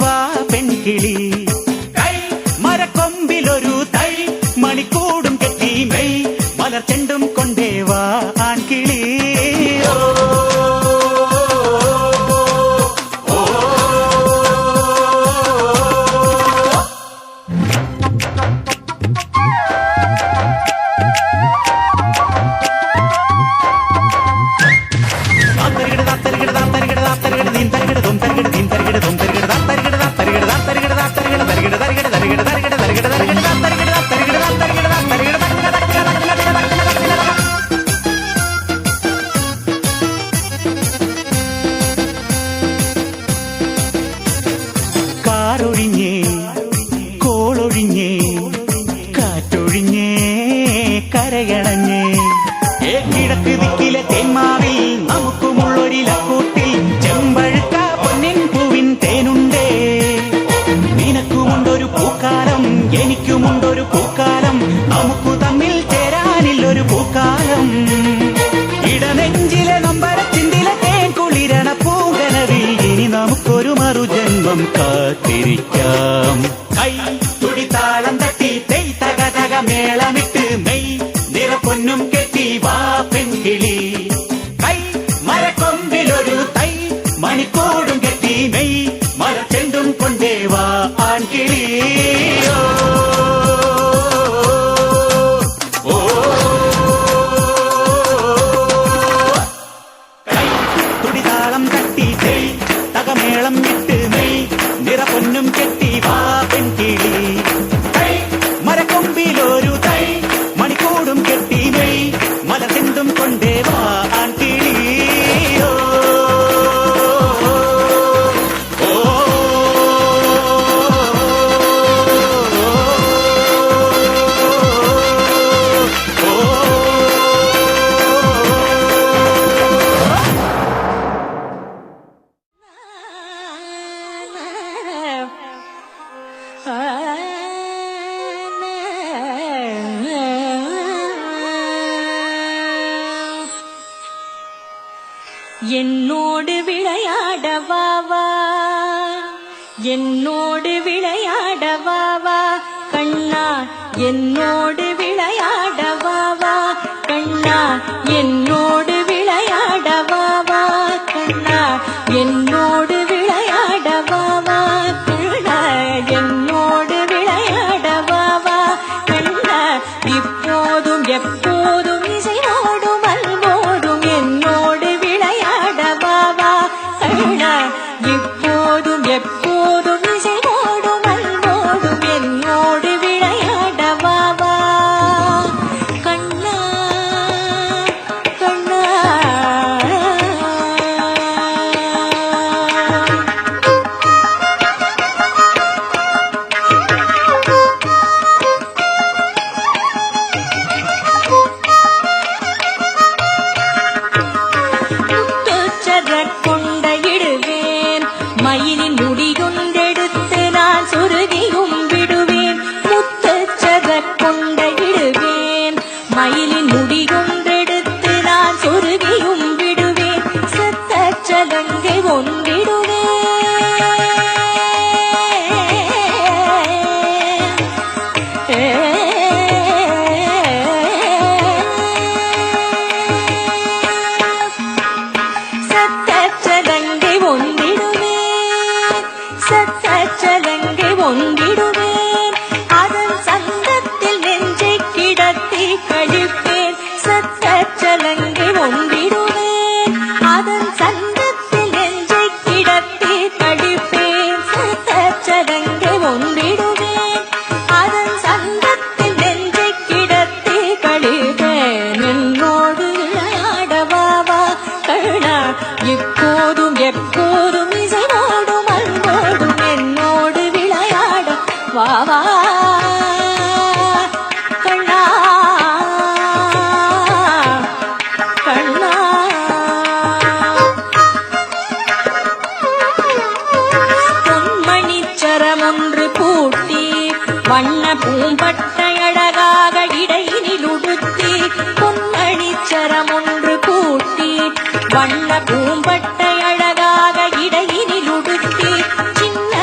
വാ പെൺകിളി കൈ മരക്കൊമ്പിലൊരു തൈ മണിക്കൂടും കെട്ടി മെയ് മലർച്ചെണ്ടും കൊണ്ടേ വാ ആൺകിളി കാറൊഴിഞ്ഞേ കോളൊഴിഞ്ഞേ കാറ്റൊഴിഞ്ഞേ കരയണഞ്ഞേ കിഴക്ക് ദിക്കിലെ തെന്മാവിൽ നമുക്കുമുള്ളൊരിലക്കൂട്ടിൽ ചെമ്പഴുക്ക പൊന്നിൻ പൂവിൻ തേനുണ്ടേ നിനക്കുമുണ്ടൊരു പൂക്കാലം എനിക്കുമുണ്ടൊരു പൂക്കാലം നമുക്ക് തമ്മിൽ ചേരാനില്ലൊരു പൂക്കാലം ഇടനെഞ്ചിലെ നമ്പരച്ചിന്തിലെ തേൻ കുളിരണ പൂങ്കനവിൽ ഇനി നമുക്കൊരു മറുജന്മം കാത്തിരിക്കാം കൈ തുടിത്താളം തട്ടി തെയ് തക തക മേളമിട്ട് മെയ് നിറപ്പൊന്നും കെട്ടി വാ പെൺകിളി കൈ മരക്കൊമ്പിലൊരു തൈ മണിക്കൂടും കെട്ടി മെയ് മലർച്ചെണ്ടും കൊണ്ടേ വാ ആൺകിളി മേളം വിട്ട് മെയ് നിറപ്പൊന്നും കെട്ടി വാ പെൺകിളി തൈ മരക്കൊമ്പിലൊരു തൈ മണിക്കൂടും കെട്ടി മെയ് മലർച്ചെണ്ടും കൊണ്ടേ വാ ആൺകിളി என்னோடு விளையாடவாவா என்னோடு விளையாடவாவா கண்ணா என்னோடு விளையாடவாவா கண்ணா என்னோடு விளையாடவாவா கண்ணா என்னோடு விளையாடவாவா கண்ணா என்னோடு விளையாடவாவா கண்ணா இப்போதும் எப்போதும் இசையோடும் அல்போதும் என்னோடு இப்போதும் எப்போதும் இசையோடும் அல்போதும் என்னோடு விளையாடவாவா கண்ணா கண்ணா மயிலின் முடியொன்றெடுத்து நான் சொருகியும் விடுவேன் முத்தச்சத கொண்ட இடுவேன் மயிலின் முடியொன்றெடுத்து நான் சொருகியும் விடுவேன் சத்தச்சலங்கை ஒன்றிடுவேன் சத்தச்சலங்கை ஒன்றிடுவேன் அதன் சந்தத்தில் நெஞ்சை கிடத்தி கழிப்பேன் சத்தச்சலங்கை ஒன்றிடுவேன் அதன் சந்தத்தில் நெஞ்சை கிடத்தி கழிப்பேன் சத்தச்சலங்கை ஒன்றிடுவேன் அதன் சந்தத்தில் நெஞ்சை கிடத்தி கழிப்பேன் என்னோடு விளையாடவாவா கண்ணா இப்போதும் எப்போதும் இசையோடும் அன்போடும் என்னோடு விளையாட வாவா கண்ணா கண்ணா பொன்மணிச்சரம் ஒன்று பூட்டி வண்ண பூம்பட்டை அழகாக இடையினில் உடுத்தி பொன்மணிச்சரம் ஒன்று பூட்டி வண்ண பூம்பட்டை அழகாக இடையினில் உடுத்தி சின்ன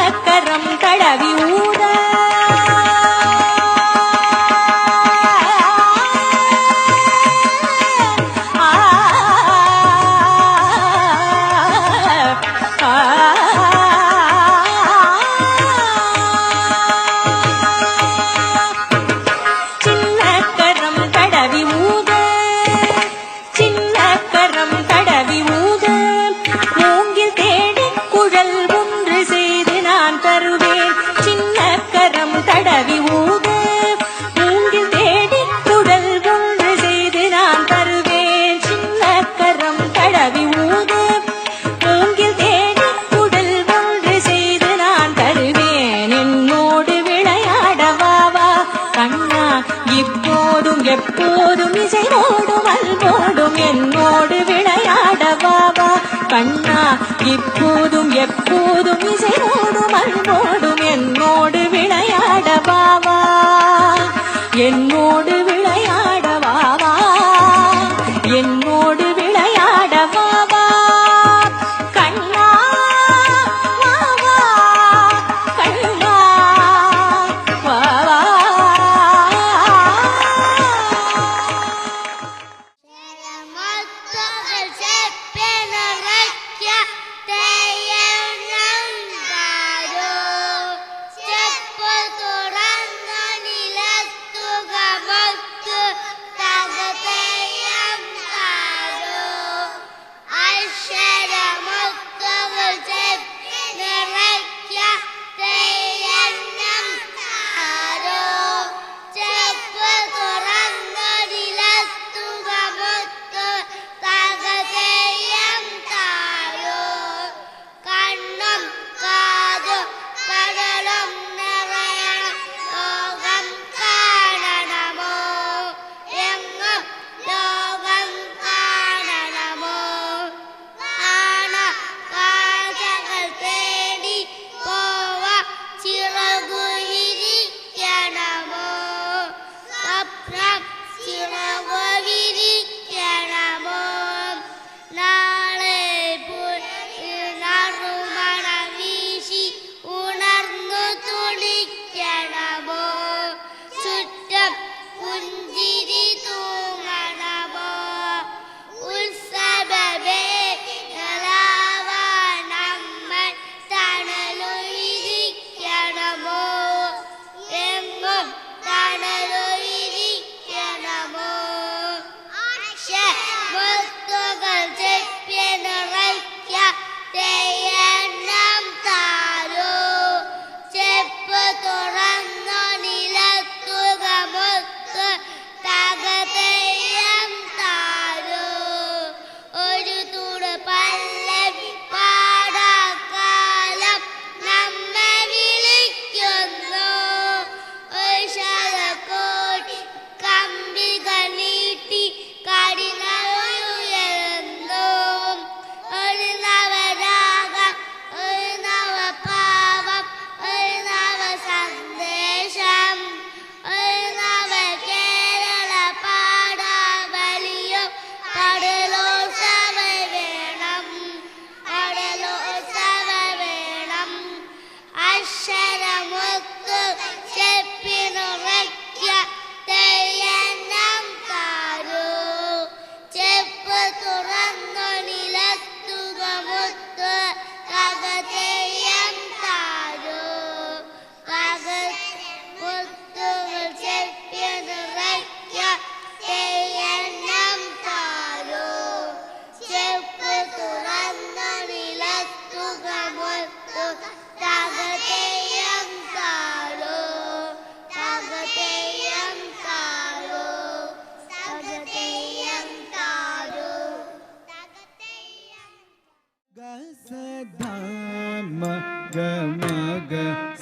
மக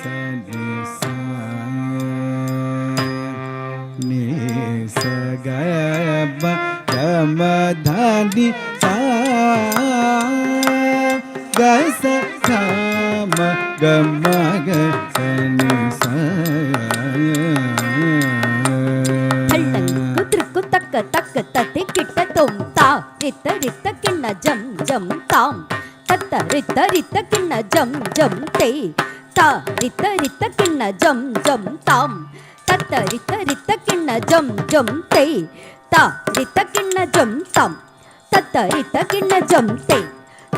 சனி சா நீ சக கமதானி சா கச கம கமக சனி சா திருக்கும் தக்க தக்க தத்தி கிட்ட தொம் தா ரித்த ரித்த கிண்ண ஜம் ஜம் தாம் தத்த ரித்த ரித்த கிண்ண ஜம் ஜம் தே தா ரித்த ரித்த கிண்ண ஜம் ஜம் தாம் தத்த ரித்த ரித்த கிண்ண ஜம் ஜம் தே தா ரித்த கிண்ண ஜம் தாம் தத்த ரித்த கிண்ண ஜம் தே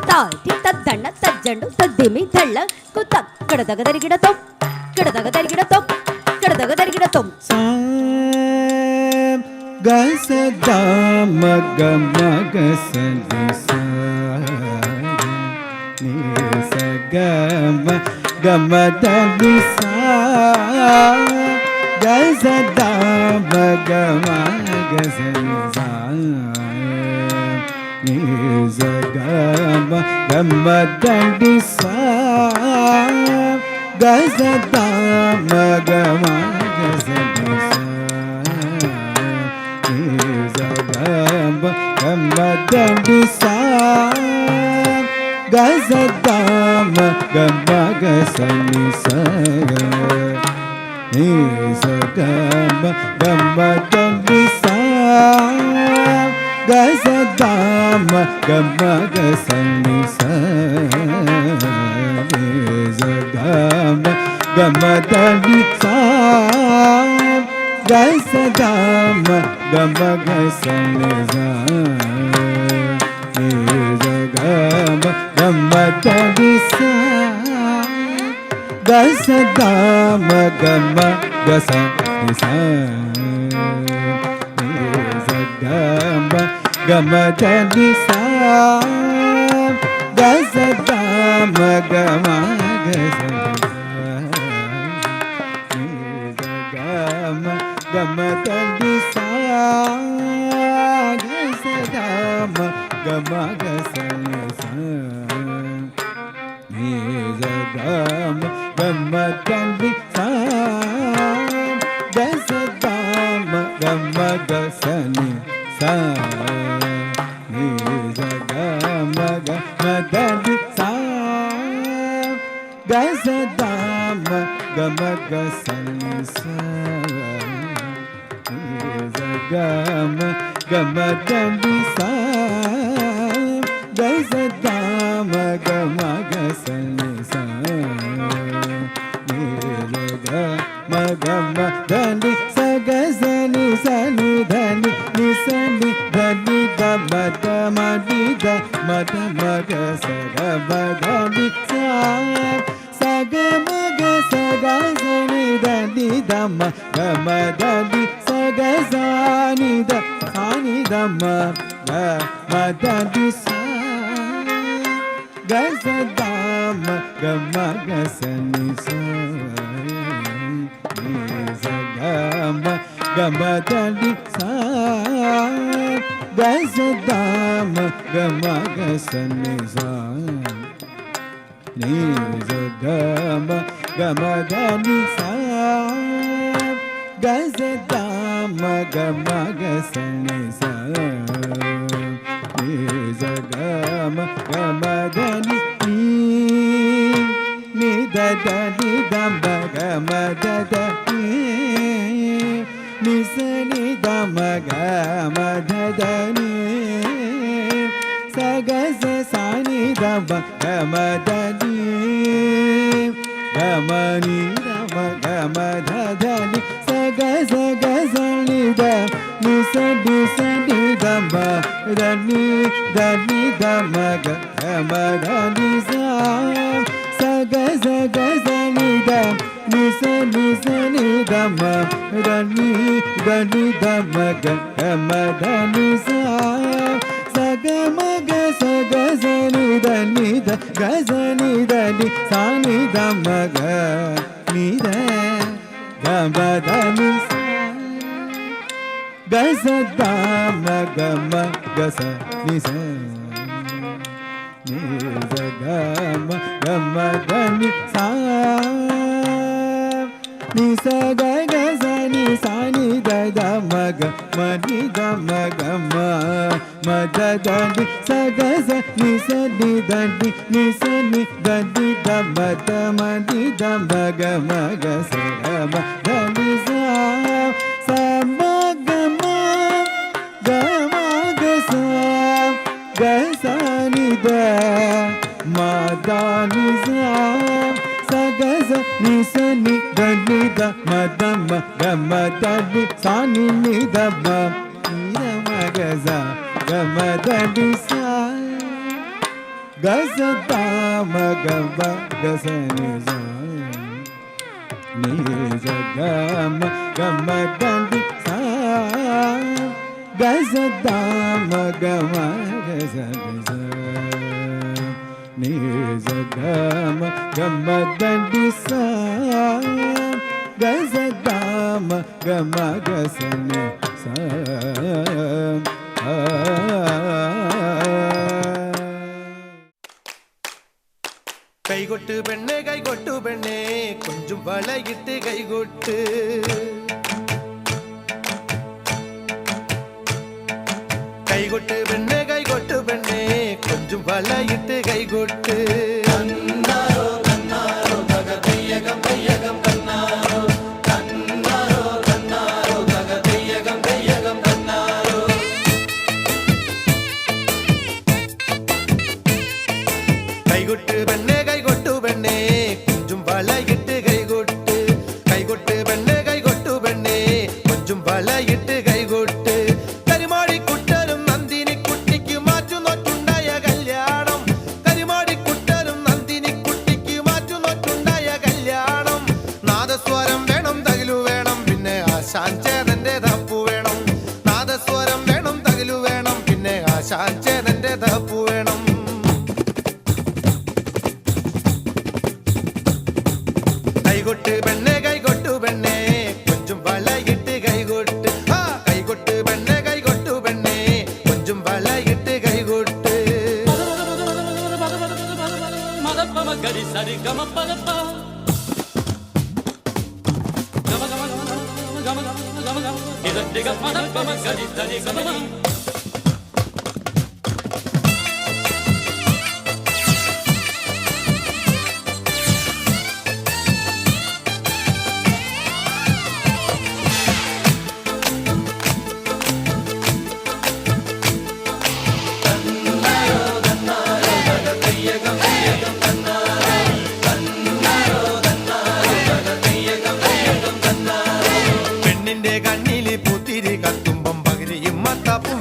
தா ரித்த தண்ண தஜ்ஜண்டு தத்திமி தள்ள குத்த கிடதக தரிகிடத்தோம் கிடதக தரிகிடத்தோம் கிடதக தரிகிடத்தோம் கச தாம கம கச நிசா நிச கம கம தனி சா கச தாம கம கச நிசா நிச கம கம தனி சா கச தாம கம கச நிசா கமதனி சா கசதாம கம கசனி சா கம கமதனி சா கசதாம கம கசனி சா கம கமதனி சா கசதாம கம கசனி சா கம கமதனி சா கசதாம கம கசனி சா கம கமதனி சா கசதாம கம கசனி கமதனி சா கசதாம கம கசனி சா கம கமதனி சா கசதாம கம கசனி சா கம கமதனி சா கசதாம கம கசனி சா கம கமதனி சா கசதாம கம கசனி சா கம கமதனி ச கசனி சனி தனி நிசனி தனி தம தம நித மத மக சகமதனி சா சகமக சகசனி தனி தம கமதனி சகசானி த சானி தம கமதனி சா கசதாம கம கசனி சா கம கமதனி சா கசதாம கம கசனி சா கம கமதனி சா கசதாம கம கசனி சா கம கமதனி நீ ததனி தம்ப கமதனி நிசனி தம கமதனி சகச சானி தம கமதனி கமனி தம கமதனி சகச கசனி த நிசனி சனி தம தனி தனி தம கமதனி சா சகச கசனி த நிசனி சனி தம தனி தனி தம கமதனி சா சகமக சகசனி தனி த கசனி தனி சானி தம க நித கமதனி சா கசதாம கம கசனி சா ni sa ga ma ga ma da ni sa ni sa ga ga sa ni da da ma ga ma ni da ma ga ma da da ni sa ga sa ni da ni sa ni da ni da ma ni da ma ga sa ma da ni sa ma ga ga sa ga sa ni da ma da ni sa ga sa ni da ni da ma ga ma da ni sa ni da ma ga sa ga ma da ni sa ga sa da ma ga sa ni sa ni sa ga ma da ni sa ga sa da ma ga sa ni sa ni sa ga ma da ni sa ga sa da ma ga sa ni sa കൈകൊട്ട് പെണ്ണെ കൈകൊട്ടു പെണ്ണെ കൊഞ്ചും വളയിട്ട് കൈകൊട്ട് കൈകൊട്ട് പെണ്ണെ കൈകൊട്ടു പെണ്ണെ കൊഞ്ചും വളയിട്ട് കൈകൊട്ട് കൈകൊട്ട് പെണ്ണെ കൈകൊട്ടു പെണ്ണെ കൊഞ്ചും വളയിട്ട് കൈകൊട്ട് കൈകൊട്ട് പെണ്ണെ കൈകൊട്ടു പെണ്ണെ കൊഞ്ചും വളയിട്ട് കൈകൊട്ട് കരിമാടിക്കുട്ടനും നന്ദിനി കുട്ടിക്ക് മാറ്റുന്നോറ്റുണ്ടായ കല്യാണം കരിമാടിക്കുട്ടനും നന്ദിനി കുട്ടിക്ക് മാറ്റുന്നോറ്റുണ്ടായ കല്യാണം നാദസ്വരം വേണം തകിലു വേണം പിന്നെ ആശാൻ ചേതന്റെ തപ്പു വേണം നാദസ്വരം വേണം തകിലു വേണം പിന്നെ ആശാൻ ചേതന്റെ തപ്പു വേണം കൈകൊട്ട് പെണ്ണെ കൈകൊട്ടു പെണ്ണെ കൊഞ്ചും വളയിട്ട് കൈകൊട്ട് ആ കൈകൊട്ട് പെണ്ണെ കൈകൊട്ടു പെണ്ണെ കൊഞ്ചും വളയിട്ട് കൈകൊട്ട് പെണ്ണിന്റെ കണ്ണില് പൂത്തിരി കത്തുമ്പം പകിരിയും മത്താപ്പും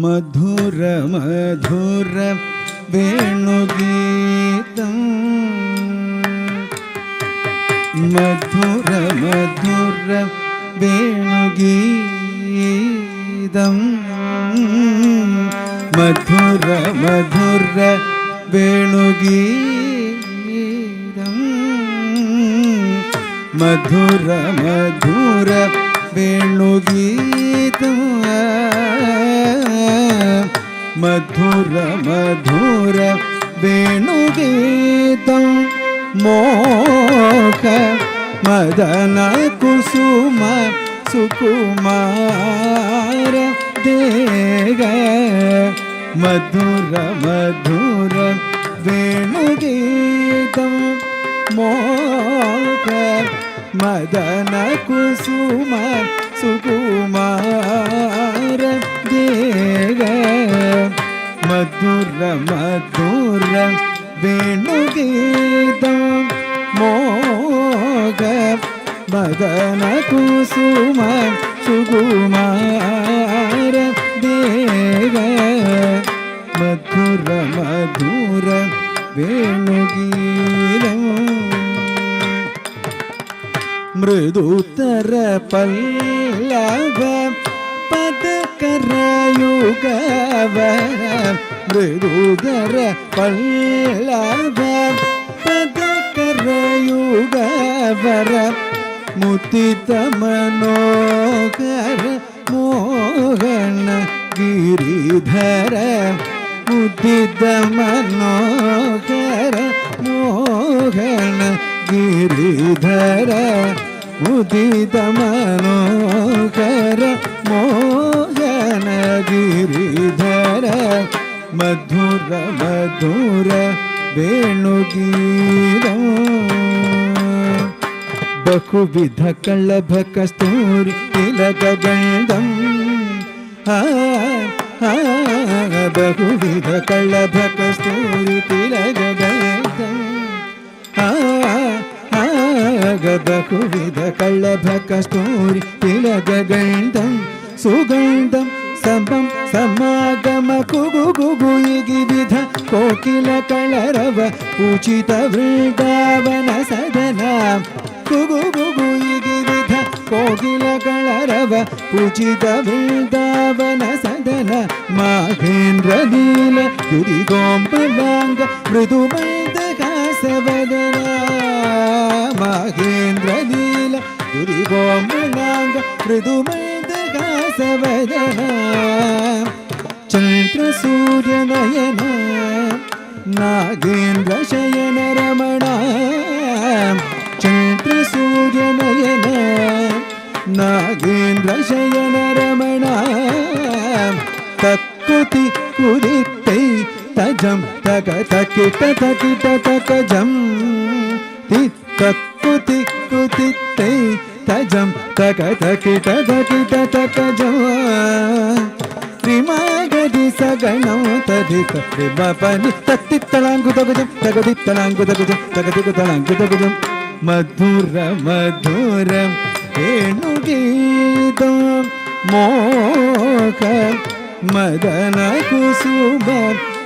മധുര മധുര വേണുഗീതം മധുര മധുര വേണുഗീതം മധുര മധുര വേണുഗീതം മധുര മധുര വേണുഗീതം മധുര മധുര വേണുഗീതം മോഹ മദന കുസുമ സുകുമാര ദേഗ മധുര മധുര വേണുഗീതം മോഹ മദന കുസുമ സുകുമാര ദേഗ മധുര മധുര വേണുഗീതം മോഹ മദന കുസുമ സുകുമാര ദേഗ മധുര മധുര വേണുഗീതം മൃദുതര പല്ലവ പദകരയുഗവര മൃദുതര പല്ലവ പദകരയുഗവര മുദിത മനോഹര മോഹന ഗിരിധര മുദിത മനോഹര മോഹന ഗിരിധര മുദിത മനോഹര മോഹന ഗിരിധര മധുര മധുര വേണുഗീതം ബഹുവിധ കളഭ കസ്തൂരി തിലകഗന്ധം ബഹുവിധ കളഭ കസ്തൂരി തിലകഗന്ധം ബഹുവിധ കളഭ കസ്തൂരി തിലകഗന്ധം സുഗന്ധം സമം സമാഗമ കുഗു കുഗു വിധ കോകില കളരവ പൂജിത വൃന്ദാവന സദന കുഗു കുഗു വിധ കോകില കളരവ പൂജിത വൃന്ദാവന സദന മഹേന്ദ്ര നീല യുരിഗോംബലാംഗ മൃദുമന്ദഹാസവദന മഹേന്ദ്ര നീല യുരിഗോംബലാംഗ മൃദുമന്ദഹാസവദന ചന്ദ്ര സൂര്യ നയന നാഗേന്ദ്ര ശയന രമണ ചന്ദ്ര സൂര്യ നയന നാഗേന്ദ്ര ശയന രമണ തക്കുതി കുതിത്തൈ തജം തക തകിട തകിട തകജം തക്കുതി കുതിത്തൈ തജം തക തകിട തകിട തകജം ത്രിമാഗതി സഗണം തദിക ത്രിമപനി തത്തിത്തളാങ്കുതകുജം തകതിത്തളാങ്കുതകുജം തകതികുതളാങ്കുതകുജം മധുര മധുര വേണുഗീതം മോഹ മദന കുസുമ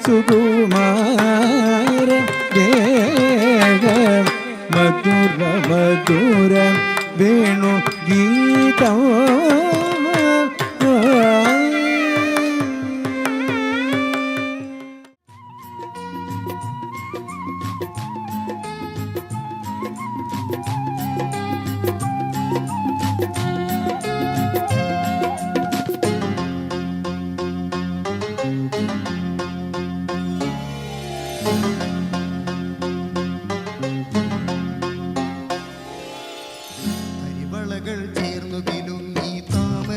സുകുമാര ദേഗ മധുര മധുര വേണുഗീതം കരിവളകൾ ചേർന്നു കിലുങ്ങി താമര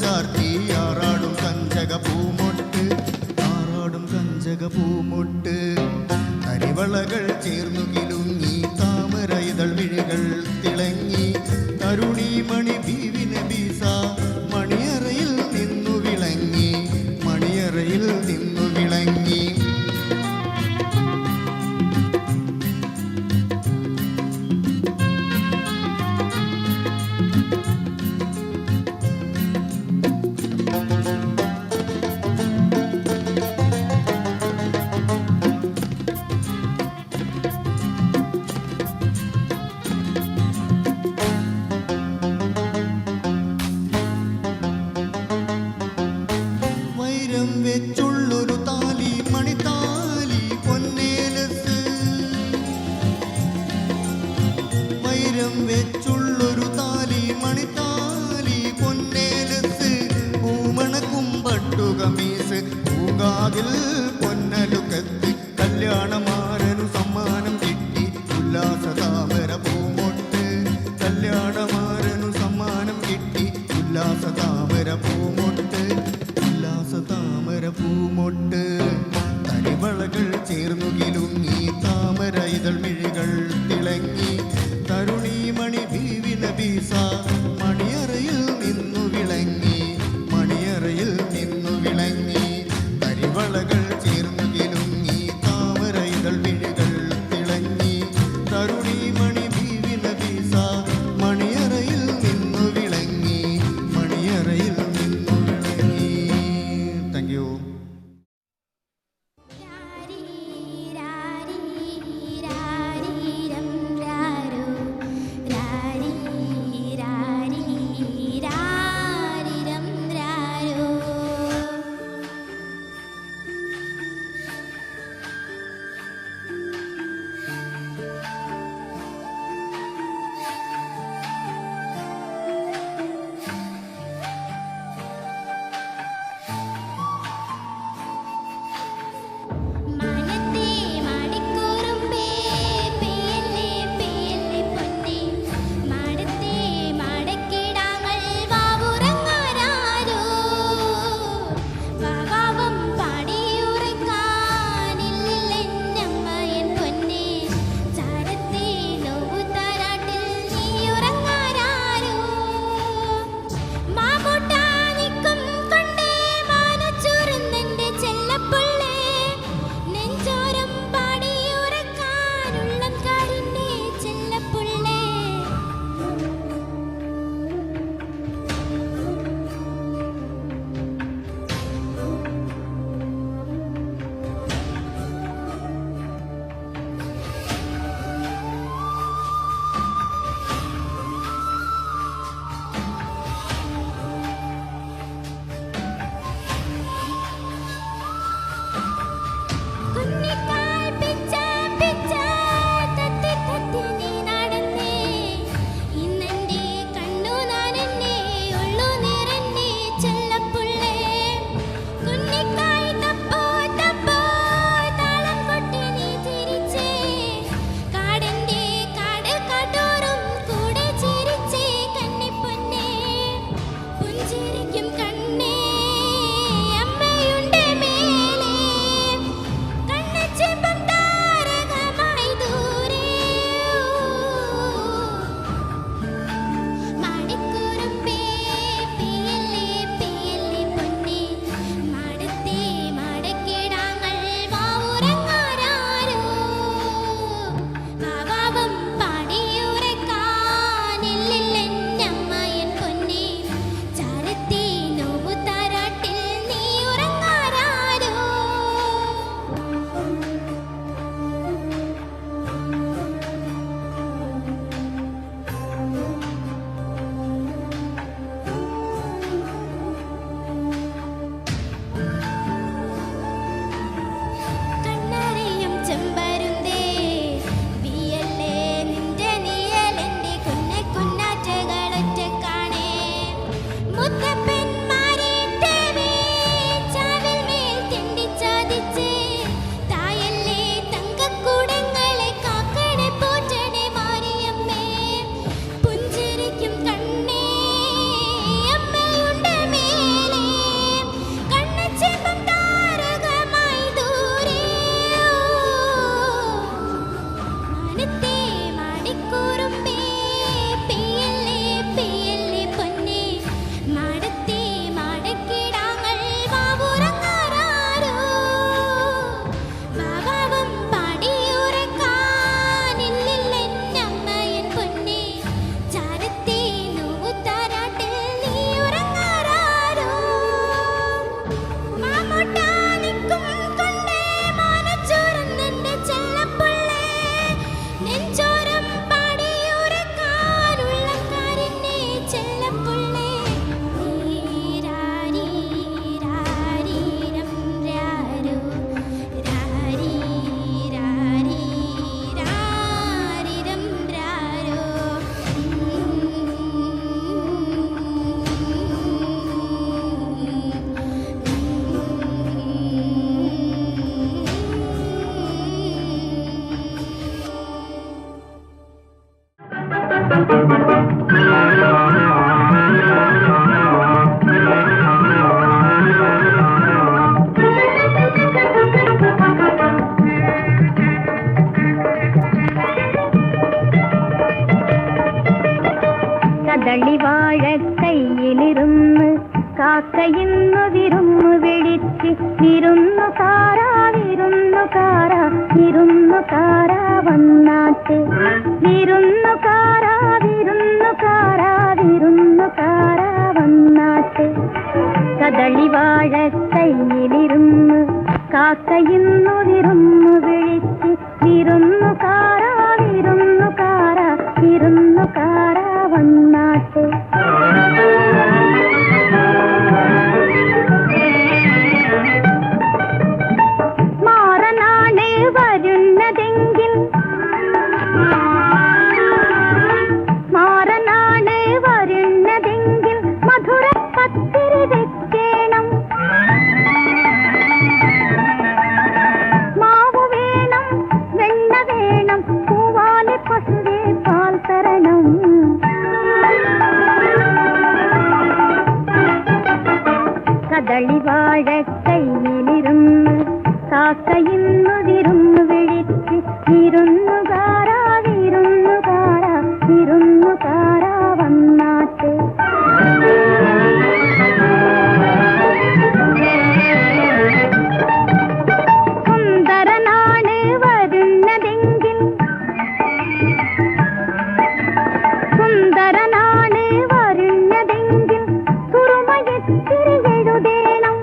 ചാർത്തി ആറാടും കഞ്ചക പൂമൊട്ട് ആറാടും കഞ്ചക പൂമൊട്ട് കരിവളകൾ ചേർന്നു കിലുങ്ങി താമര ഇതൾ വിഴികൾ തിളങ്ങി തരുണി മണി ബീവിന ബീസ മണിയറയിൽ നിന്നു വിളങ്ങി മണിയറയിൽ നിന്നു വിളങ്ങി വൈരം വെച്ചുള്ളൊരു താലി മണിത്താലി പൊന്നേലസ് വൈരം വെച്ചുള്ളൊരു താലി മണിത്താലി പൊന്നേലസ് പൂമണക്കും പട്ടുകമീസ് പൂങ്കാതിൽ പൊന്നലുക്കത്ത് കല്യാണമാരനു സമ്മാനം കിട്ടി ഉല്ലാസ താമര പൂമൊട്ട് കല്യാണമാരനു സമ്മാനം കിട്ടി ഉല്ലാസ താമര പൂമൊട്ട് ഉല്ലാസ താമര പൂമൊട്ട് തരിവളകൾ ചേർന്നു കിലുങ്ങി താമര ഇതൾ മിഴികൾ തിളങ്ങി തരുണി മണി ബീവിന ബീസ മണിയറയിൽ നിന്നു വിളങ്ങി മണിയറയിൽ നിന്നു വിളങ്ങി തരിവളകൾ ചേർന്നു കൈയിലിരുന്ന് കാക്കയിന്നു വിരുന്നു വിളിച്ച് വിരുന്നുകാരാ വിരുന്നുകാരാ വിരുന്നുകാരാ വന്നാട്ടെ വിരുന്നുകാരാ വിരുന്നുകാരാ വിരുന്നുകാരാ വന്നാട്ടെ കദളിവാഴ കൈയിലിരുന്ന് കാക്കയിന്നു വിരുന്നു വിളിച്ച് വിരുന്നുകാരാ വിരുന്നുകാരാ വിരുന്നുകാരാ വന്നാട്ടെ മാറനാണ് വരുന്നതെങ്കിൽ മാറനാണ് വരുന്നതെങ്കിൽ മധുര പത്തിരി വെക്കണം മാവ് വേണം വെണ്ണ വേണം പൂവാലെ പശുവേ പാൽ തരണം കദളിവാഴ കൈയിലിരുന്ന് കാക്കയിന്നു വിരുന്നു വിളിച്ച് വിരുന്നുകാരാ വിരുന്നുകാരാ വിരുന്നുകാരാ വന്നാട്ടെ സുന്ദരനാണ് വരുന്നതെങ്കിൽ സുന്ദരനാണ് വരുന്നതെങ്കിൽ സുറുമയെത്തിരി എഴുതേണം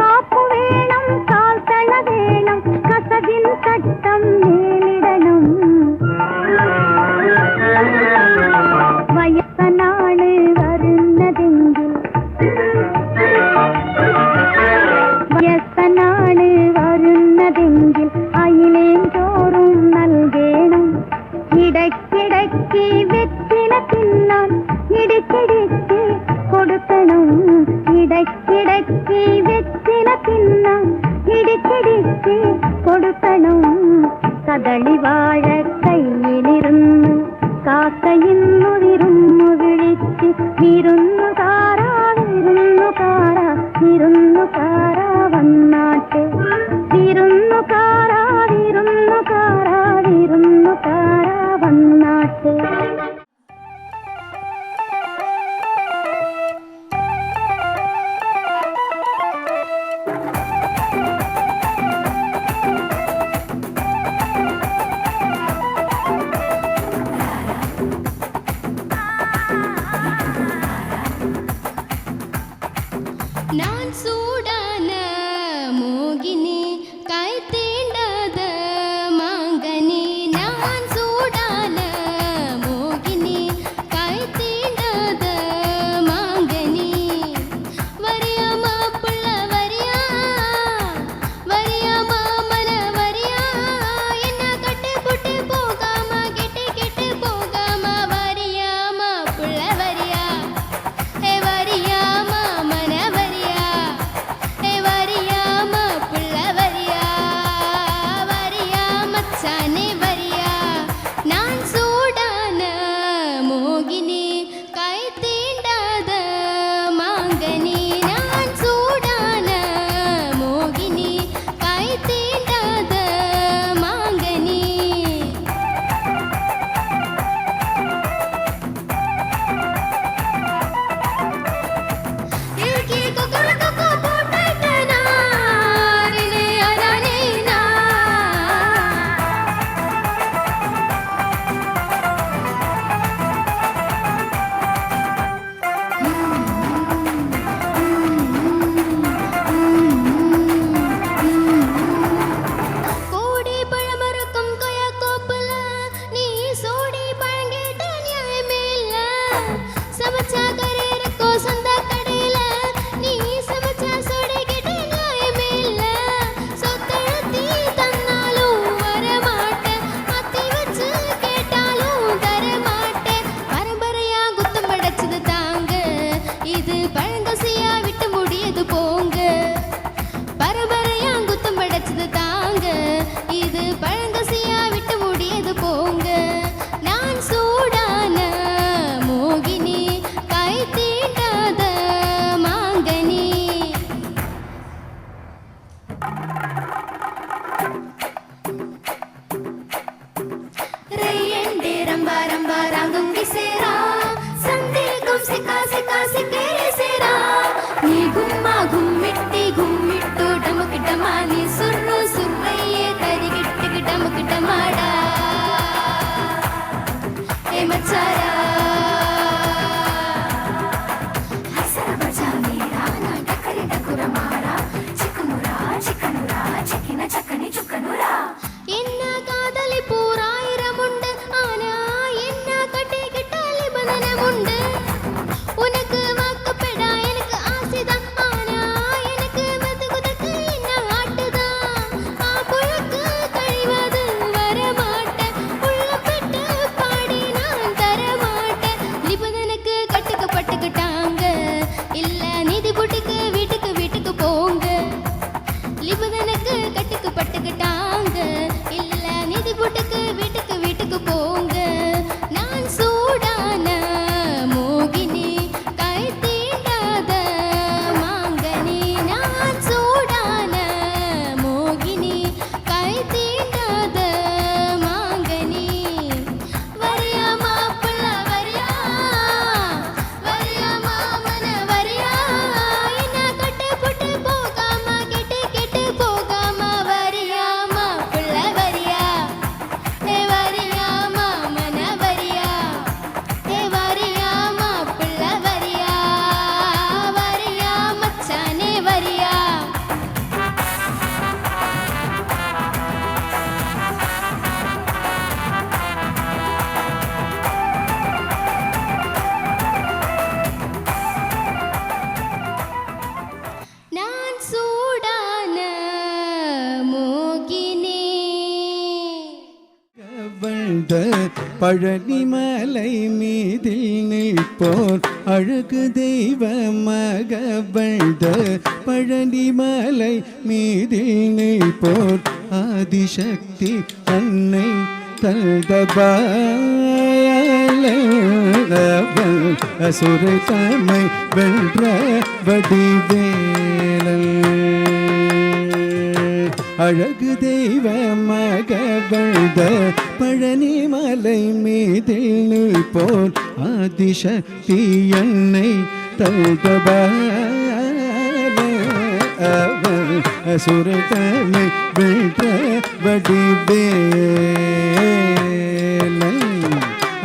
കാപ്പു വേണം കാൽത്തള വേണം കസവിൻ തട്ടം മേലിടണം വയസ്സനാണ് വരുന്നതെങ്കിൽ വയസ്സനാണ് വരുന്നതെങ്കിൽ അയിലേം ചോറും നൽകേണം ഇടയ്ക്കിടയ്ക്ക് വെറ്റില തിന്നാൻ ഇടയ്ക്കിടയ്ക്ക് കൊടുക്കണം ഇടയ്ക്കിടയ്ക്ക് വെറ്റില തിന്നാൻ ഇടയ്ക്കിടയ്ക്ക് കൊടുക്കണം കദളിവാഴ കൈയിലിരുന്ന് കാക്കയിന്നു വിരുന്നു വിളിച്ച് വിരുന്നുകാരാ വിരുന്നുകാരാ വിരുന്നുകാരാ വന്നാട്ടെ വിരുന്നുകാരാ വിരുന്നുകാരാ വിരുന്നുകാരാ വന്നാട്ടെ பழனிமலை மீதில் நிற்போர் அழகு தெய்வ மகவழ்த பழனிமலை மீதில் நிற்போர் ஆதிசக்தி அன்னை தல்தபாயலவள் அசுரை தம்மை வென்ற வடிவேலல் அழகு தெய்வ மகவழ்த பழனிமலை மீதில் நிற்போர் ஆதிசக்தி அன்னை தல்தபாயலவள் அசுரை தம்மை வென்ற வடிவேலல்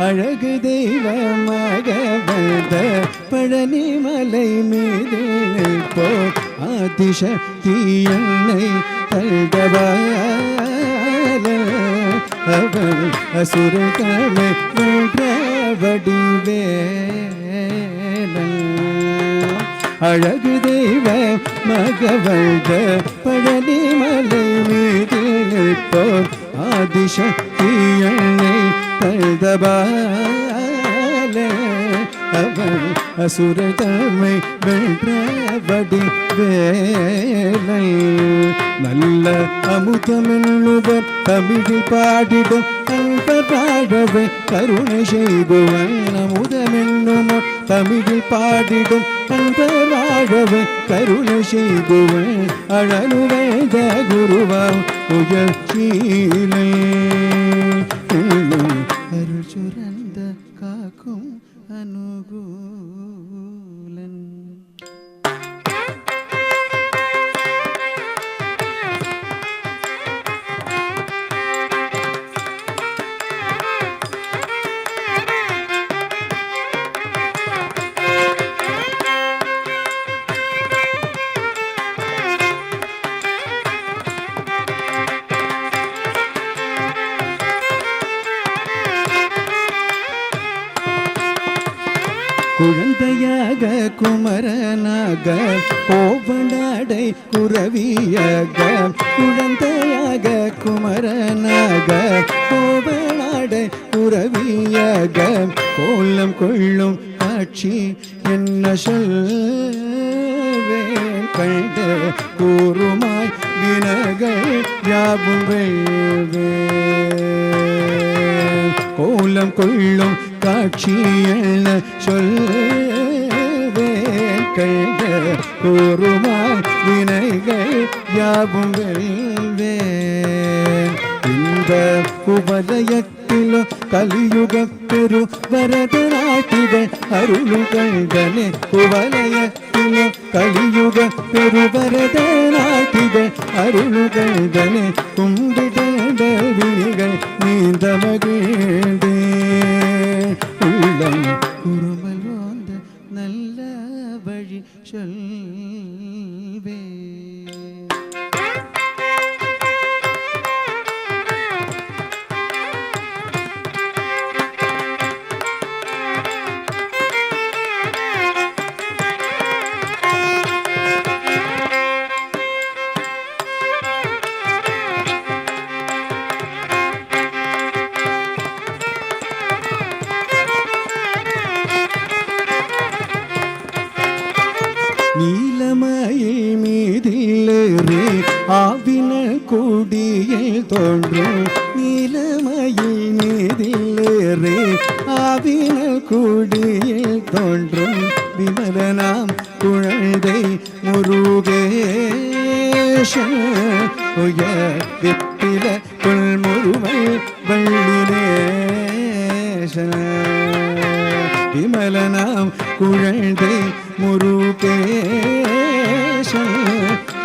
அழகு தெய்வ மகவழ்த பழனிமலை மீது நிற்போர் ஆதிசக்தி அன்னை தல்தபாயலவள் அசுரை தம்மை வென்ற வடிவேலல் அழகு தெய்வ மகவழ்த பழனிமலை மீது நிற்போர் ஆதிசக்தி அன்னை தல்தபாயலவள் அசுரை தம்மை வென்ற வடிவேலல் நல்ல அமுதமென்னுவர் தமிழில் பாடிடும் அன்பர் வாழவே கருணை செய்துவன் அமுதமென்னும் தமிழில் பாடிடும் அன்பர் வாழவே கருணை செய்துவன் அழலுவேத குருவாம் உயர்ச்சீலை அருள் சுரந்த காக்கும் அனுகூலன் குழந்தையாக குமரனாக கோவனாடை குரவியாக குழந்தையாக குமரனாக கோவனாடை குரவியாக கோலம் கொள்ளும் காட்சி என்ன சொல்வேன் கண்ட கூறுமாய் வினகள் யாவும் வெல்வேன் கோலம் கொள்ளும் காட்சி என்ன சொல்வேன் கண்ட கூறுமாய் வினைகள் யாவும் வெல்வேன் இந்த உபலயத்திலோ கலியுக பெரு வரதராட்டிகள் அருளுகள்கனே உபலயத்திலோ கலியுக பெரு வரதராட்டிகள் அருளுகள்கனே கும்பிட விழிகள் நீந்த மகிழ்ந்தே உள்ளம் குறுமல் ஓந்த நல்ல வழி சொல்வே நீலமயில் மீதிலேறே ஆவின கூடியில் தோன்றும் நீலமயில் மீதிலேறே ஆவின கூடியில் தோன்றும் விமலனாம் குழந்தை முருகேசன் உயர் வெப்பில கொள்முருவை வள்ளினேசன் விமலனாம் குழந்தை முருகேசன்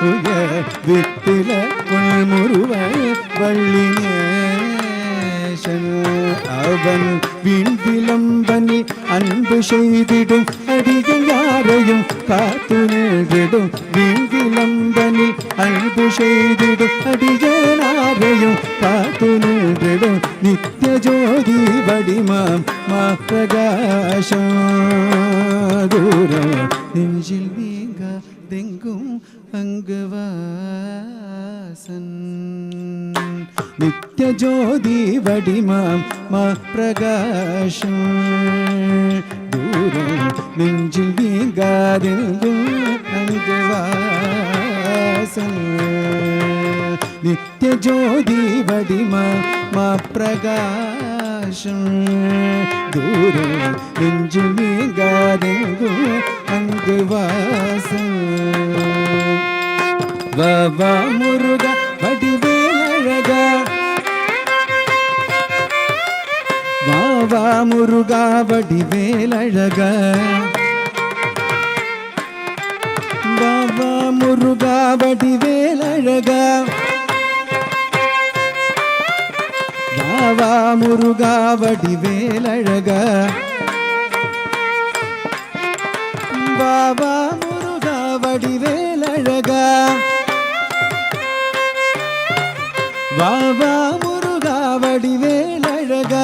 உயர் விப்பில கொள்முருவ வள்ளினேசன் அவன் வீண் விளம்பனி அன்பு செய்திடும் அடிகள் யாரையும் காத்து நின்றிடும் வீண் விளம்பனி அன்பு செய்திடும் அடியாரையும் காத்து நின்றிடும் நித்திய ஜோதி வடிமாம் மா பிரகாசம் தூரம் நெஞ்சில் நீங்க தெங்கும் அங்கு வாசன் நித்திய നിത്യജ്യോതി വടിമാം മാ പ്രകാശം ദൂരം നെഞ്ചിൽ വീകാതെങ്കും അംഗവാസം നിത്യജ്യോതി വടിമാം മാ പ്രകാശം ദൂരം നെഞ്ചിൽ വീകാതെങ്കും അംഗവാസം വാ മുരുക വടിവേലഴക വാ മുരുക വടിവേലഴക വാ മുരുക വടിവേലഴക വാ മുരുക വടിവേലഴക വാ മുരുക വടിവേലഴക വാ മുരുക വടിവേലഴക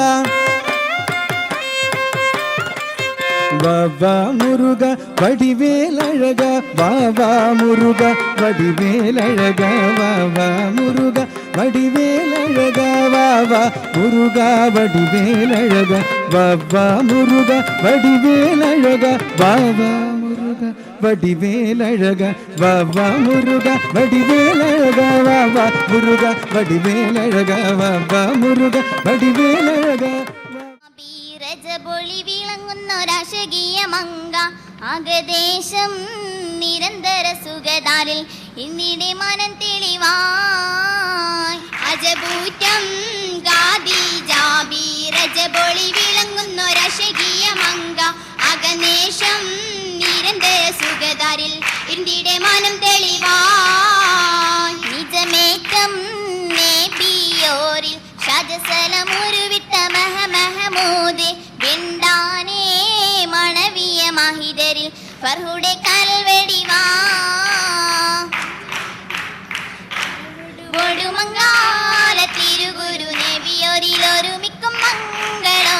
വാ മുരുക വടിവേലഴക വാ മുരുക വടിവേലഴക വാ മുരുക വടിവേലഴക വാ മുരുക വടിവേലഴക വാ മുരുക വടിവേലഴക വാ മുരുക വടിവേലഴക വാ മുരുക വടിവേലഴക വാ മുരുക വടിവേലഴക വാ മുരുക വടിവേലഴക രജപൊളി വിളങ്ങുന്നൊരാശകീയ മങ്ക ആകദേശം നിരന്തര സുഖതാരിൽ ഇന്നിടെ മനം തെളിവായി അജപൂറ്റം ഗാദി ജാബി രജപൊളി വിളങ്ങുന്നൊരാശകീയ മങ്ക ആകദേശം നിരന്തര സുഖതാരിൽ ഇന്നിടെ മനം തെളിവായി നിജമേറ്റം നേബിയോരിൽ ഷജസലമുരുവിട്ട മഹമൂദ് വെണ്ടാനേ മണവിയ മഹിതരിൽ ഫർഹുടെ കൽവെടിവാ ഒടുമങ്കാല തിരുഗുരു നബിയോരിൽ ഒരുമിക്കും മംഗളോ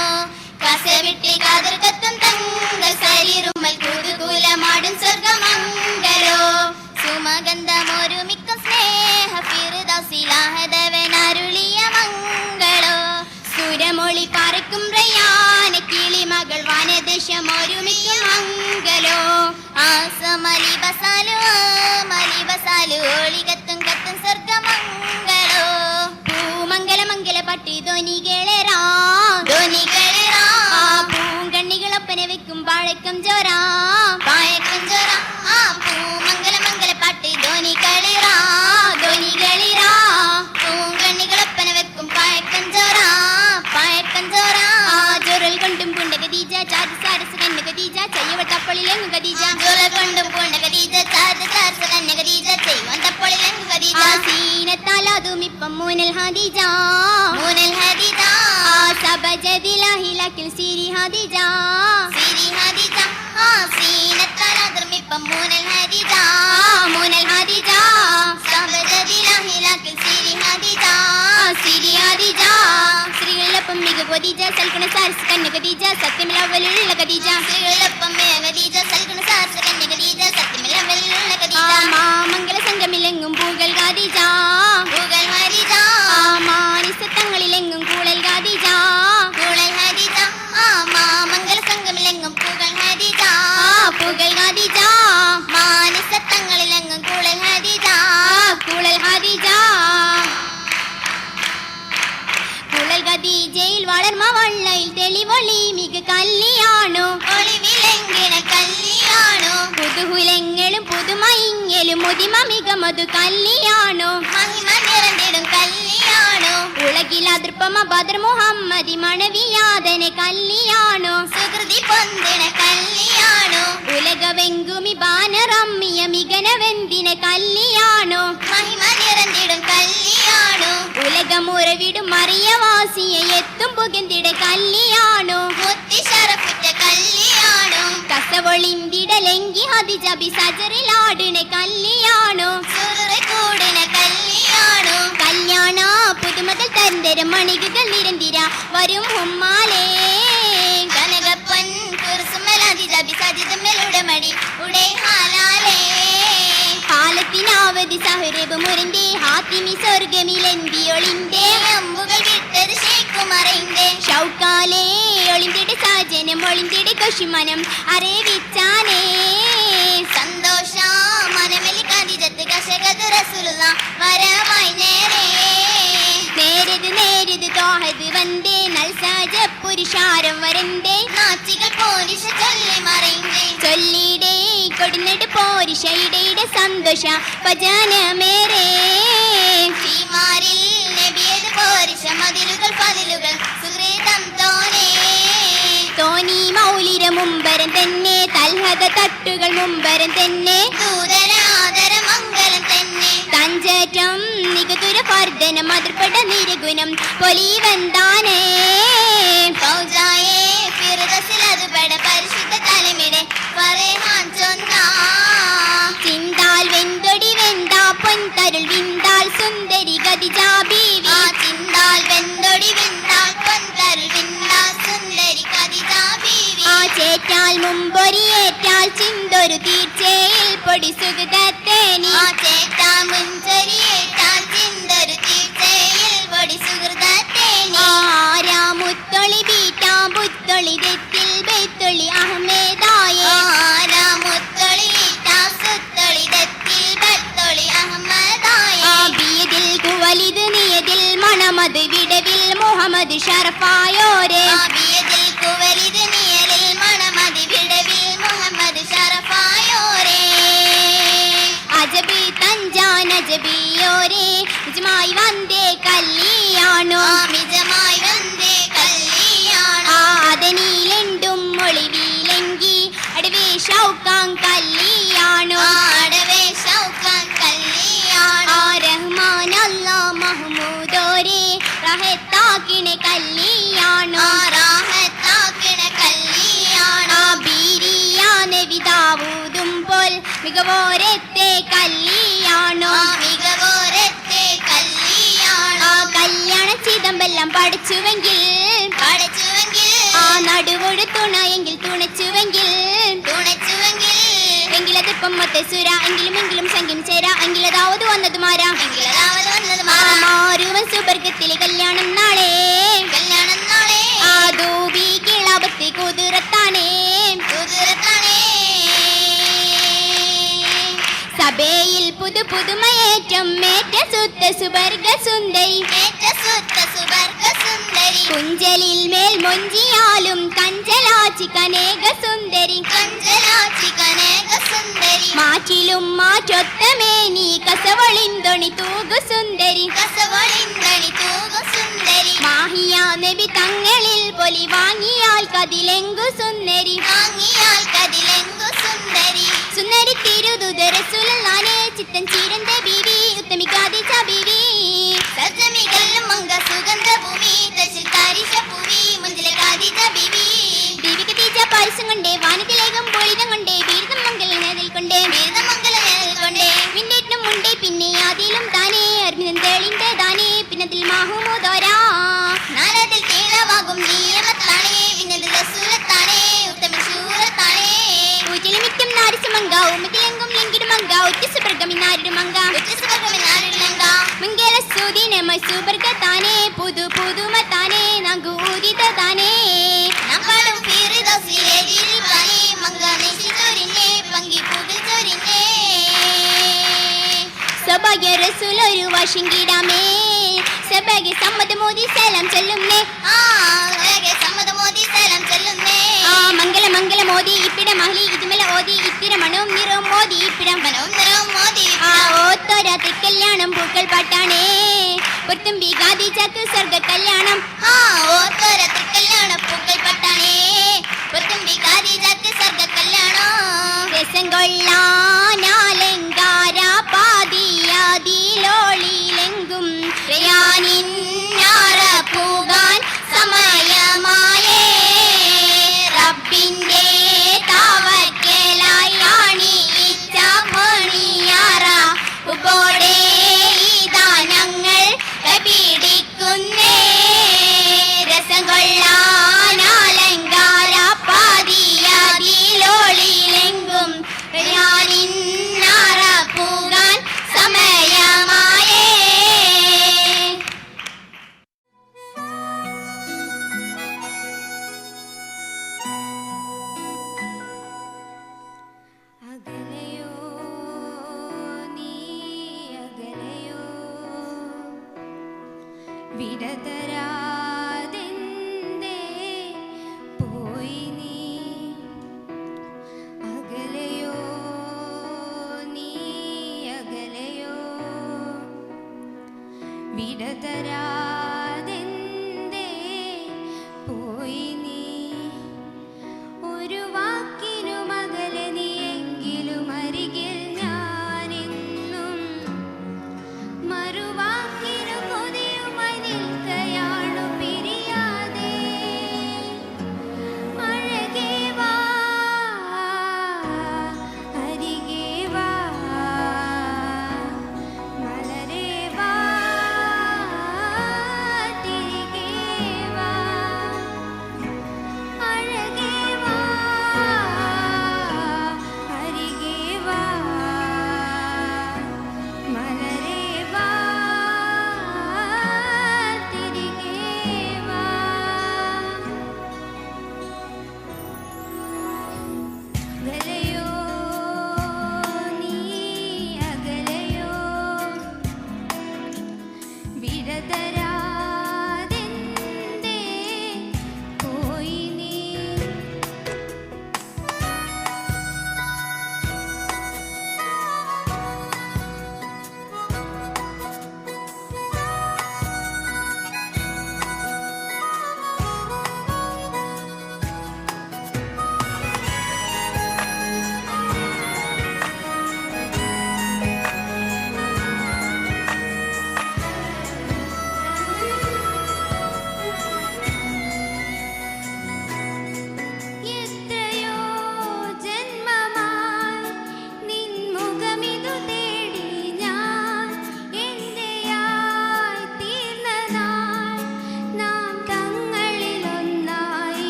കസവിട്ട് കാതർക്കത്തും തങ്ങൾ സരിറുമൽ കുതുകൂലമാടും സ്വർഗമംഗലോ സുമഗന്ധമൊരുമിക്കും സ്നേഹ ഫിർദൗസിലാഹദവൻ അരുളിയ മംഗളോ സുരമൊളി പറക്കും റയാന കിളിമകൾ വനദേശം ഒരുമിക്കും മംഗലോ ആസമലി ബസാലു ഒളികത്തും കത്തും സ്വർഗമംഗളോ പൂമംഗല മംഗല പട്ടി ധ്വനികളെറാ പൂങ്കണ്ണികളൊപ്പന വെക്കും പാഴക്കം ചോരാ പൂമംഗല മംഗല പട്ടി ധ്വനികളിറാ പൂങ്കണ്ണികളൊപ്പന വെക്കും പാഴക്കം ചോരാ ജോറൽ കൊണ്ടും പൂണ്ട ഖദീജ ചാരി സാരസ് കന്യ ഖദീജ ചെയ്യവട്ടപ്പള്ളിലെങ്ങു ഖദീജ ജോറൽ കൊണ്ടും പൂണ്ട ഖദീജ ചാരി സാരസ് കന്യ ഖദീജ ചെയ്യവട്ടപ്പള്ളിലെങ്ങു ഖദീജ സീനത്താലാതും ഇപ്പം മൂനൽ ഹദീജ സബജദിലഹിലക്കിൽ സിരി ഹദീജ സീനത്താലാതും ഇപ്പം മൂനൽ ഹദീജ സബജദിലഹിലക്കിൽ സിരി ഹദീജ സ്ത്രീകളിലൊപ്പം മിക ഖദീജ സൽക്കണ സാരസ് കന്യ ഖദീജ സത്യമിലവലുള്ള ഖദീജ സ്ത്രീകളിലൊപ്പം ഖദീജ സൽക്കണ സാരസ് കന്യ ഖദീജ സത്യമിലവലുള്ള ഖദീജ മാമംഗല സംഗമിലെങ്ങും പൂകൾ ഖദീജ മാനിസത്തങ്ങളിലെങ്ങും കൂളൽ ഖദീജ മാമംഗല സംഗമിലെങ്ങും പൂകൾ ഖദീജ മാനിസത്തങ്ങളിലെങ്ങും കൂളൽ ഖദീജ ഖദീജയിൽ വളർമ വള്ളയിൽ തെളിവൊളി മിക കല്ലിയാണോ പുതുഹുലങ്ങളും പുതുമയിങ്ങലും മുതിമ മിക മധു കല്ലിയാണോ ഉലകിൽ അതിർപ്പമ ബദർ മുഹമ്മദി മണവിയാദന കല്ലിയാണോ സുകൃതി പൊന്തിന കല്ലിയാണോ ഉലകവെങ്കുമി ബാനറമ്മിയ മികനവെന്തിന കല്ലിയാണോ മഹിമ നിറഞ്ഞിടും കല്ലിയാണോ ഉലകമുറവിടും മറിയവാസിയ എത്തും പുകന്തിട കല്ലിയാണോ മുത്തി ശറഫിറ്റ കല്ലിയാണോ കസവൊളിന്തിടലെങ്കി ഹദിജബി സജറിലാടിന കല്ലിയാണോ കൂടിന കല്ലിയാണോ കല്യാണ പുതുമകൾ തരന്തരം മണികൾ നിരന്തിര വരും ഹുമ്മാലേ കനകപ്പൻ കുറുസുമലാതി ജബി സജിതമ്മലുടെ മടി ഉടേ ഹാലാലേ ഹാലത്തിനാവ ദാവത് സഹറബ് മുരന്റെ ഹാത്തിമി സ്വർഗമിലെന്തിയൊളിന്റെ അമ്പുകൾ വിട്ടത് ശേഖുമറിന്റെ ഷൗക്കാലേ ഒളിന്തിടെ സാജനം ഒളിന്തിടെ കൊഷിമനം അറിവിച്ചാനേ സന്തോഷ മനമലി കാതിജത്ത് കശകത് റസൂലുള്ള വരമായി നേരത് തോഹത് വന്തേ നൽസാജ പുരുഷാരം വരന്തേ നാച്ചികൾ പോരിഷ ചൊല്ലി മറിന്തേ ചൊല്ലിടേ കൊടുന്നിട്ട് പോരിഷയുടെ സന്തോഷ ഭജനമേരേ ശ്രീമാരിൽ നബിയത് പോരിഷ മതിലുകൾ പതിലുകൾ സുഹൃതം തോനി മൗലിര മുമ്പരം തന്നെ തൽഹത തട്ടുകൾ മുമ്പരം തന്നെ ദൂതരാദര മംഗലം തന്നെ തഞ്ചറ്റം നികതുര വർദ്ധന മതിർപ്പെട്ട നിരഗുണം പൊലിവന്താനേ ഫൗജായേ ഫിർദസിലത് പെട പരിശുദ്ധ തലമിടെ പറഹാൻ ചൊന്നാ ചിന്താൽ വെന്തൊടി വെന്താ പൊൻതരുൾ വിന്താൽ സുന്ദരി ഖദീജാ ബീവി ചിന്താൽ വെന്തൊടി വെന്താൽ പൊൻതരുൾ വിന്താൽ സുന്ദരി ഖദീജാ ബീവി ചേറ്റാൽ മുമ്പൊരിയേറ്റാൽ ചിന്തൊരു തീർച്ചയിൽ പൊടി സുഗതത്തേനി ചേറ്റാൽ മുഞ്ചൊരിയേറ്റാൽ ചിന്തൊരു തീർച്ചയിൽ പൊടി സുഹൃതത്തേനി ആരാമുത്തൊളി ബീറ്റാ ബുത്തൊളി തെറ്റിൽ ബെയ്ത്തൊളി അഹമ്മേദായേ ആരാമുത്തൊളി ബീറ്റാ സുത്തൊളി തെറ്റിൽ ബെത്തൊളി അഹമ്മദായേ ബിയദിൽ കുവലിത് നിയതിൽ മണമത് വിടവിൽ മുഹമ്മദ് ഷറഫായോരേ ബിയദിൽ കുവലിത് നിയലിൽ മണമത് വിടവിൽ മുഹമ്മദ് ഷറഫായോരേ അജബി തഞ്ചാൻ അജബിയോരേ നിജമായി വന്തേ കല്യാണോ നിജമായി വന്തേ കല്യാണോ ആദനിയിലെണ്ടും ഒളിവിലെങ്കി അടവേ ഷൗക്കാൻ കല്യാണോ അടവേ ഷൗക്കാൻ കല്യാണോ റഹ്മാൻ അല്ലാ മഹ്മൂദോരേ റഹത്താക്കിനെ കല്യാണോ റഹത്താക്കിനെ കല്യാണോ ബീരിയാ നബി ദാവൂദും പോൽ മികവോരത്തെ കല്യാണോ മികവോരത്തെ കല്യാണോ കല്യാണ ചിദംബെല്ലാം പഠിച്ചുവെങ്കിൽ ആ നടുവോട് തുണയെങ്കിൽ തുണച്ചുവെങ്കിൽ എങ്കിലതിപ്പം മൊത്ത സുര എങ്കിലും സംഖ്യം ചേരാ എങ്കിലതാവത് വന്നത് മാറാം മാറുവൻ സുബർഗത്തിലെ കല്യാണം നാളെ ആ ദൂബി കിളാപത്തെ കുതിരത്താനേ സഭയിൽ പുതുമയേറ്റം ഏറ്റ സുത്ത സുബർഗ സുന്ദരി കുഞ്ചലിൽ മേൽ മൊഞ്ചിയാലും കഞ്ചലാച്ചി കനേക സുന്ദരി മാറ്റിലും മാറ്റൊത്തമേനി കസവളിന്തൊണി തൂകു സുന്ദരി മാഹിയാ നബി തങ്ങളിൽ പൊലി വാങ്ങിയാൽ കതിലെങ്കു സുന്ദരി സുന്ദരി തിരുദുദര സുലല്ലാനെ ചിത്തൻ ചീരന്റെ ബീവി ഉത്തമി ഖദീജ ബീവി സജമികളും മംഗ സുഗന്ധ ഭൂമി തശിൽ താരിഷ ഭൂമി മഞ്ജല ഖദീജ ബീവി ബീവി ഖദീജ പാരിസം കൊണ്ടേ വാനത്തിലേകം പൊളിതം കൊണ്ടേ ബീർദം മംഗല നേതിൽ കൊണ്ടേ മിന്നേറ്റം മുണ്ടേ പിന്നെ ആദിലും താനേ അർമിതൻ തേളിന്റെ താനേ പിന്നതിൽ മാഹൂമോദോരാ നാലതിൽ തീളവാകും നിയമത്താനേ പിന്നതിൽ റസൂലത്താനേ ഉത്തമ ശൂരത്താനേ ൂറ്റിലുമിക്കും നാരിസുമങ്ക ഉമ്മക്കിലെങ്കും ലിങ്കിടുമങ്ക ഉത്യസുപ്രഗമിനാരിടുമങ്ക മംഗല സൂദിനമ സുബർഗ താനേ പുതുമ താനേ നഗു ഊരിത താനേ നമ്മളും ഫിർദൗസിലെ ജിൽബാനേ മംഗ നിശിചോരിനെ പങ്കി പുകിൽ ചോരിനെ സബയ റസൂൽ ഒരു വശിങ്കിടാമേ സബയ സമ്മത മോദി സലാം ചൊല്ലുന്നേ മംഗല മോദി ഇപ്പിട മഹലി ഇതുമല ഓതി ഇത്തിര മണവും നിറവും മോദി ഇപ്പിടം ഓത്തോരാത്തെ കല്യാണം പൂക്കൾ പാട്ടാണേ പുറത്തുമ്പി ഖദീജക്ക് സ്വർഗ കല്യാണം ഓത്തോരാത്തെ കല്യാണം പൂക്കൾ പാട്ടാണേ പുറത്തുമ്പി ഖദീജക്ക് സ്വർഗ കല്യാണം രസം കൊള്ളാനാലങ്കാര പാതിയാതിലോളിലെങ്കും പ്രയാനിന്നാറ പോകാൻ സമയമായേ റബ്ബിന്റെ താവക്കലായി അണിയിച്ച മണിയാറ ഉപോടെ ഇതാ ഞങ്ങൾ പിടിക്കുന്നേ രസം കൊള്ളാനാലങ്കാര പാതിയാതിലോളിലെങ്കും പ്രയാനിൻ വിടതരാതെന്തേ പോയി നീ ഒരു വാക്കിനു മകളെ നീയെങ്കിലും അരികിൽ ഞാനെന്നും മറുവാക്കിനു കൊതിയുമായി നിൽക്കയാണു പിരിയാതെ അഴകേ വാ അരികെ വാ മലരേ വാ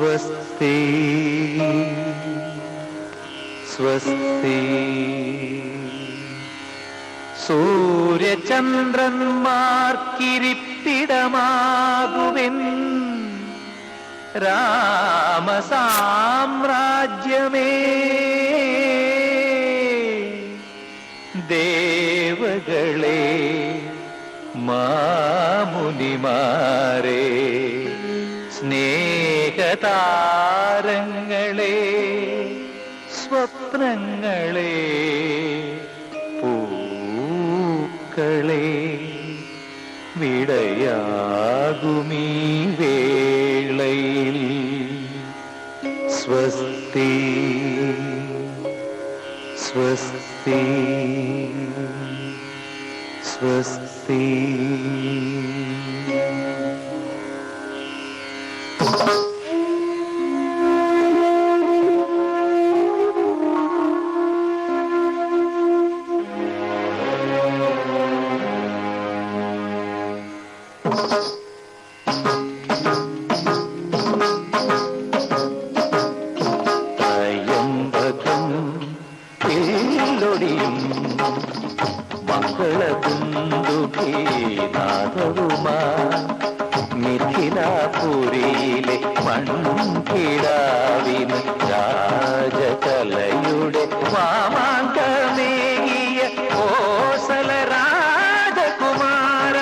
സ്വസ്തി സ്വസ്തി സൂര്യചന്ദ്രന്മാർക്കിരിപ്പിടമാകുവിൻ രാമസാമ്രാജ്യമേ ദേവകളെ മാമുനിമാരെ സ്നേഹതാരങ്ങളെ സ്വപ്നങ്ങളെ പൂക്കളെ വിടയാകുമീ വേളയിൽ സ്വസ്തി സ്വസ്തി സ്വസ്തി. മിഥിലാപുരിയിലെ മൺകിടാവിന് രാജകലയുടെ മാമാങ്കമേകിയ കോസല രാജകുമാര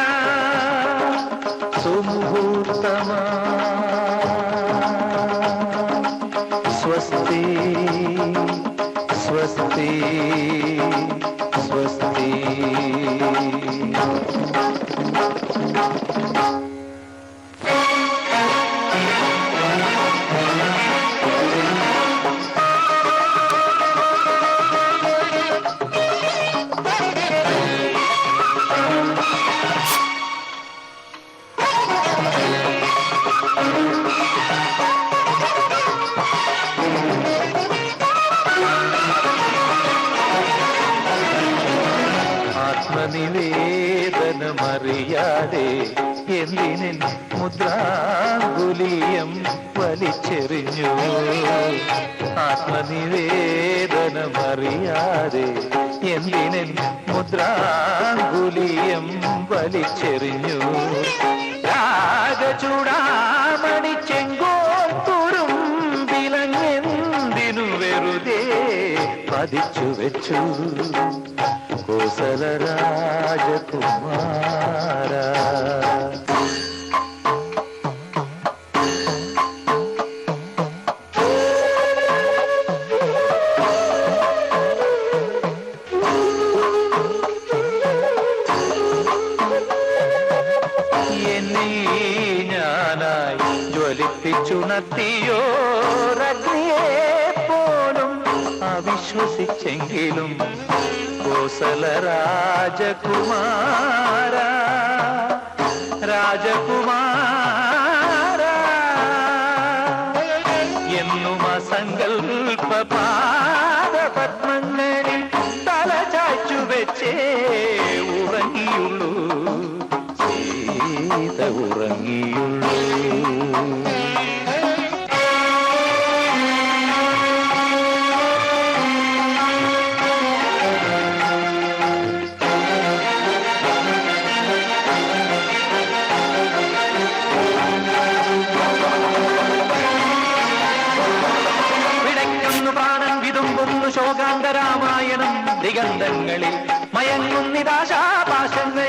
സുമുഹൂർത്തമാ സ്വസ്തി സ്വസ്തി സ്വസ്തി. ആത്മനിവേദനമറിയാതെ എന്തിനൻ മുദ്രാങ്കുലിയം വലിച്ചെറിഞ്ഞു. ആത്മനിവേദനമറിയാതെ എന്തിനൻ മുദ്രാങ്കുലിയം വലിച്ചെറിഞ്ഞു. രാഗചൂടാമണി ചെങ്കോൽ തുരുമ്പിലങ്ങെന്തിനു വെറുതെ പതിച്ചു വെച്ചു കോസല രാജകുമാര. എന്നീ ഞാനായി ജ്വലിപ്പിച്ചുണർത്തിയോരഗ്നിയെ പോലും അവിശ്വസിച്ചെങ്കിലും കോസല രാജകുമാര രാജകുമാര എന്നും അസങ്കൽപ്പ പാദപത്മങ്ങളിൽ തല ചായ്ച്ചു വെച്ചേ ഉറങ്ങിയുള്ളൂ സീത ഉറങ്ങിയുള്ളൂ. ശോകാന്തരാമായണം ദിഗന്ധങ്ങളിൽ മയങ്ങുന്നിതാശാപാശങ്ങൾ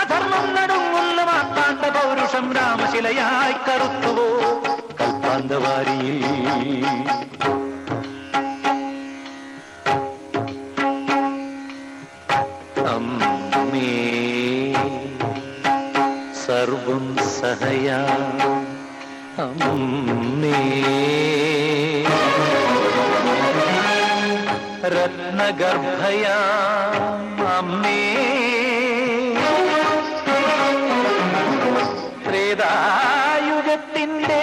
അധർമ്മം നടുങ്ങുന്ന മാത്താണ്ട പൗരുഷം രാമശിലയായി കറുത്തുവോ കൽപ്പാന്തവാരിയിൽ. അമ്മേ സർവം സഹയാ അമ്മേ രത്നഗർഭയാം അമ്മേ ത്രേതായുഗത്തിന്റെ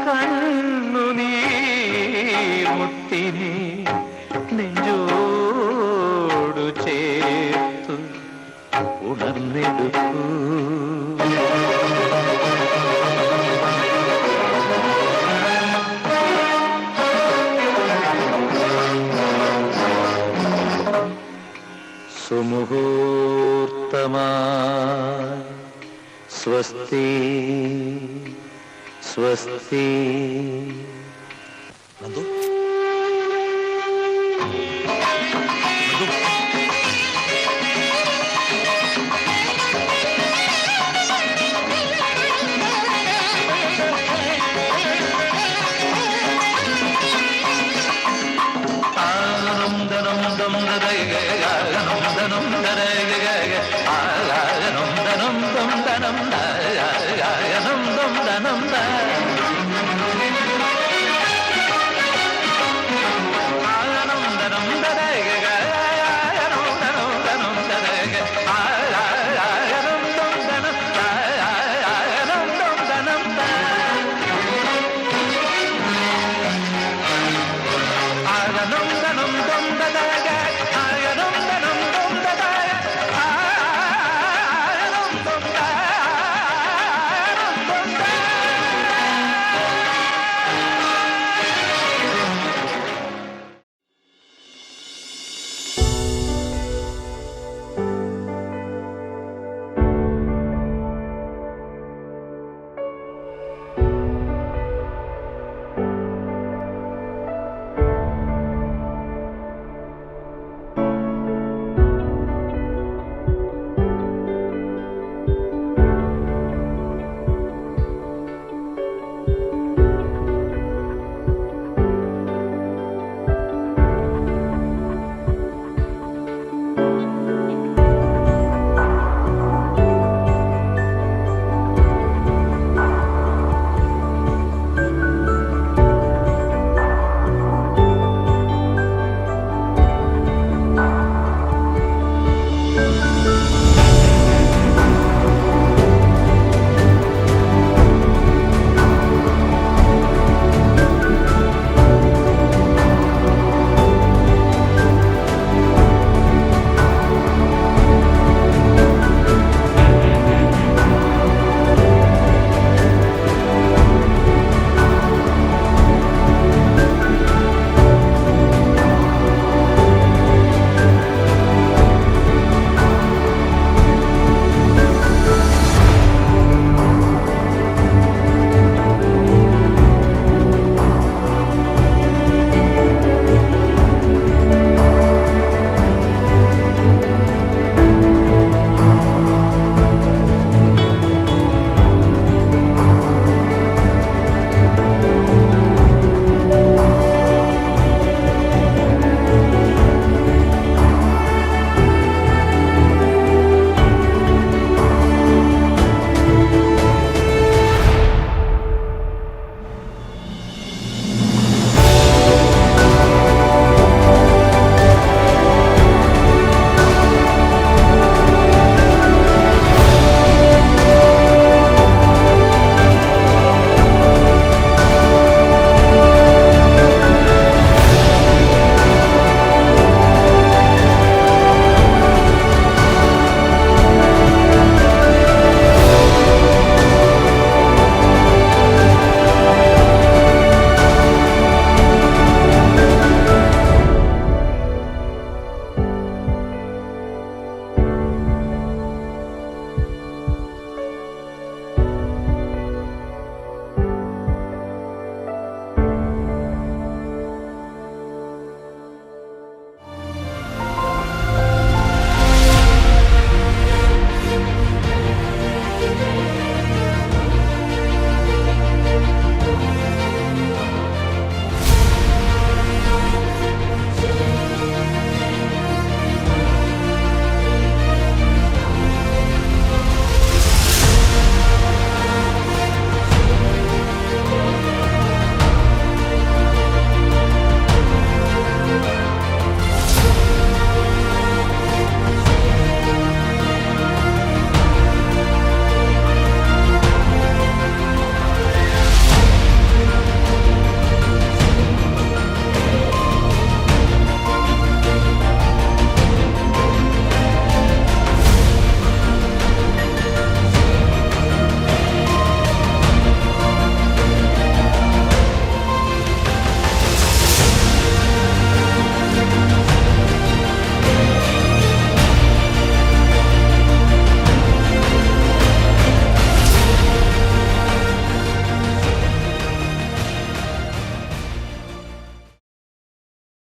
കണ്ണുനീർമുത്തിനെ നെഞ്ചോടു ചേർത്തു ഉണർന്നെടുക്കൂ. സുമുഹൂർത്തമായി സ്വസ്തി സ്വസ്തി